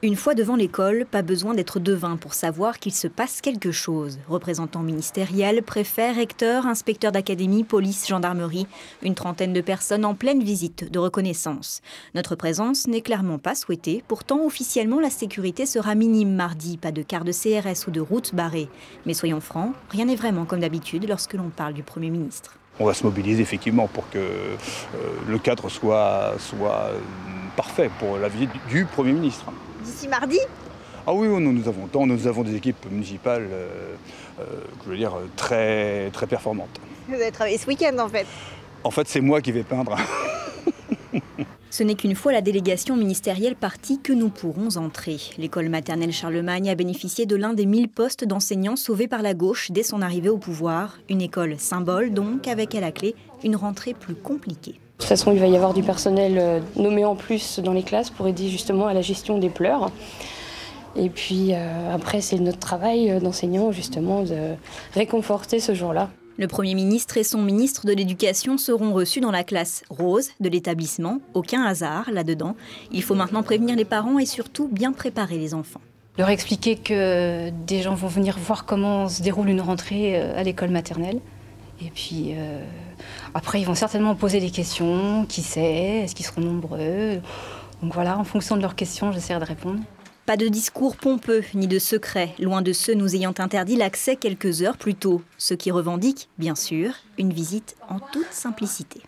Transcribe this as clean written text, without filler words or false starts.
Une fois devant l'école, pas besoin d'être devin pour savoir qu'il se passe quelque chose. Représentants ministériels, préfets, recteurs, inspecteurs d'académie, police, gendarmerie, une trentaine de personnes en pleine visite de reconnaissance. Notre présence n'est clairement pas souhaitée, pourtant officiellement la sécurité sera minime mardi, pas de quart de CRS ou de route barrée. Mais soyons francs, rien n'est vraiment comme d'habitude lorsque l'on parle du Premier ministre. On va se mobiliser effectivement pour que le cadre soit parfait pour la visite du Premier ministre. D'ici mardi? Ah oui, nous avons des équipes municipales très performantes. Vous avez travaillé ce week-end en fait? En fait, c'est moi qui vais peindre. Ce n'est qu'une fois la délégation ministérielle partie que nous pourrons entrer. L'école maternelle Charlemagne a bénéficié de l'un des 1000 postes d'enseignants sauvés par la gauche dès son arrivée au pouvoir. Une école symbole donc, avec à la clé une rentrée plus compliquée. De toute façon, il va y avoir du personnel nommé en plus dans les classes pour aider justement à la gestion des pleurs. Et puis après, c'est notre travail d'enseignant justement de réconforter ce jour-là. Le Premier ministre et son ministre de l'Éducation seront reçus dans la classe rose de l'établissement. Aucun hasard là-dedans. Il faut maintenant prévenir les parents et surtout bien préparer les enfants. Leur expliquer que des gens vont venir voir comment se déroule une rentrée à l'école maternelle. Et puis après, ils vont certainement poser des questions. Qui sait? Est-ce qu'ils seront nombreux? Donc voilà, en fonction de leurs questions, j'essaierai de répondre. Pas de discours pompeux, ni de secrets, loin de ceux nous ayant interdit l'accès quelques heures plus tôt. Ceux qui revendiquent, bien sûr, une visite en toute simplicité.